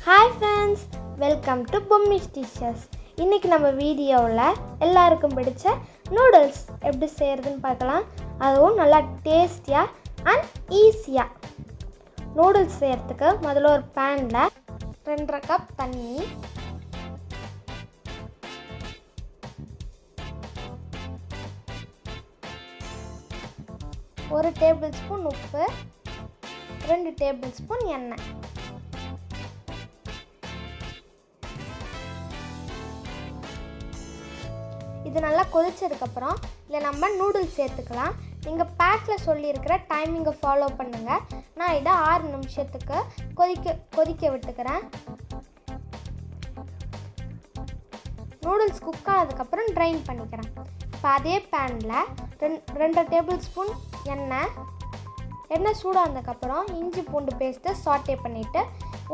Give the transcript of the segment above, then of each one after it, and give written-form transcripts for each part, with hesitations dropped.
Hi friends, welcome to Bommi dishes. இன்னைக்கு நம்ம வீடியோவில் எல்லாருக்கும் பிடிச்ச நூடுல்ஸ் எப்படி செய்யறதுன்னு பார்க்கலாம். அதுவும் நல்லா டேஸ்டியா அண்ட் ஈஸியா. நூடுல்ஸ் செய்யறதுக்கு முதல்ல ஒரு பேன்ல 2.5 கப் தண்ணி, ஒரு டேபிள் ஸ்பூன் உப்பு, 2 டேபிள் ஸ்பூன் எண்ணெய். இது நல்லா கொதிச்சதுக்கப்புறம் இதில் நம்ம நூடுல்ஸ் சேர்த்துக்கலாம். நீங்கள் பேக்கில் சொல்லியிருக்கிற டைமிங்கை ஃபாலோ பண்ணுங்கள். நான் இதை 6 நிமிஷத்துக்கு கொதிக்க விட்டுக்கிறேன். நூடுல்ஸ் குக் ஆனதுக்கப்புறம் ட்ரைன் பண்ணிக்கிறேன். இப்போ அதே பேனில் 2 டேபிள் ஸ்பூன் எண்ணெய் சூடானதுக்கப்புறம் இஞ்சி பூண்டு பேஸ்ட்டை சாட்டே பண்ணிவிட்டு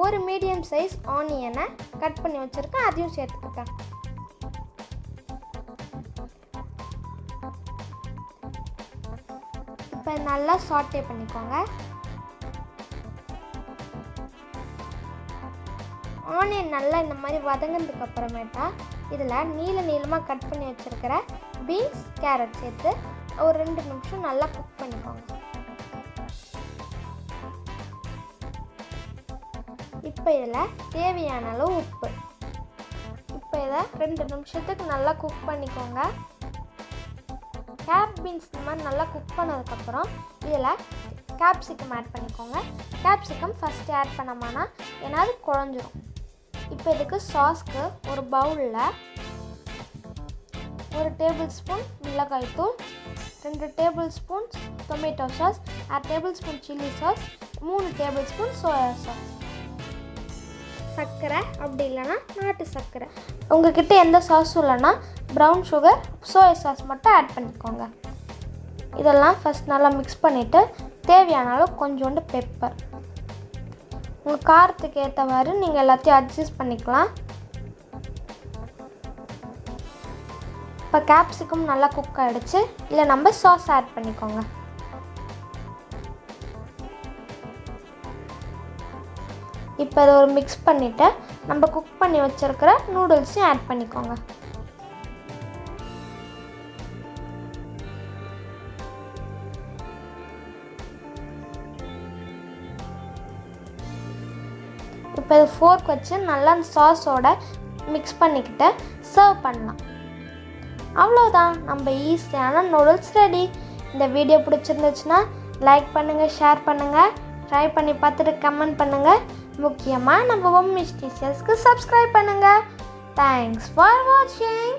ஒரு மீடியம் சைஸ் ஆனியனை கட் பண்ணி வச்சுருக்கேன், அதையும் சேர்த்துக்கிட்டேன். இப்போ நல்லா சாட்டே பண்ணிக்கோங்க. ஆனியன் நல்லா இந்த மாதிரி வதங்கினதுக்கு அப்புறமேட்டா இதில் நீளமாக கட் பண்ணி வச்சுருக்கிற பீன்ஸ், கேரட் சேர்த்து ஒரு 2 நிமிஷம் நல்லா குக் பண்ணிக்கோங்க. இப்போ இதில் தேவையான அளவு உப்பு. இப்போ இதை 2 நிமிஷத்துக்கு நல்லா குக் பண்ணிக்கோங்க. கேரட் பீன்ஸ் இந்த மாதிரி நல்லா குக் பண்ணதுக்கப்புறம் இதில் கேப்சிகம் ஆட் பண்ணிக்கோங்க. கேப்சிகம் ஃபஸ்ட்டு ஆட் பண்ணோம்னா ஏன்னா அது குழஞ்சிரும். இப்போ இதுக்கு சாஸ்க்கு ஒரு பவுலில் 1 டேபிள் ஸ்பூன் மிளகாய்த்தூள், 2 table spoons tomato sauce, 1/2 table spoon chilli sauce, 3 table spoon soya sauce, சர்க்கரை அப்படி இல்லைன்னா நாட்டு சர்க்கரை. உங்ககிட்ட எந்த சாஸும் இல்லைன்னா ப்ரௌன் சுகர், சோயா சாஸ் மட்டும் ஆட் பண்ணிக்கோங்க. இதெல்லாம் ஃபஸ்ட் நல்லா மிக்ஸ் பண்ணிவிட்டு தேவையான அளவு கொஞ்சோண்டு பெப்பர். உங்கள் காரத்துக்கு ஏற்றவாறு நீங்கள் எல்லாத்தையும் அட்ஜஸ்ட் பண்ணிக்கலாம். இப்போ கேப்சிகம் நல்லா குக் ஆகிடுச்சு. இல்லை நம்ம சாஸ் ஆட் பண்ணிக்கோங்க. இப்போ அதை ஒரு மிக்ஸ் பண்ணிவிட்டு நம்ம குக் பண்ணி வச்சுருக்கிற நூடுல்ஸையும் ஆட் பண்ணிக்கோங்க. இப்போ இது ஃபோர்க் வச்சு நல்லா சாஸோட மிக்ஸ் பண்ணிக்கிட்டு சர்வ் பண்ணலாம். அவ்வளோதான், நம்ம ஈஸியான நூடுல்ஸ் ரெடி. இந்த வீடியோ பிடிச்சிருந்துச்சுன்னா லைக் பண்ணுங்கள், ஷேர் பண்ணுங்கள், ட்ரை பண்ணி பார்த்துட்டு கமெண்ட் பண்ணுங்கள். முக்கியமாக நம்ம பொம்மி டிஷஸ்க்கு சப்ஸ்கிரைப் பண்ணுங்கள். தேங்க்ஸ் ஃபார் வாட்சிங்.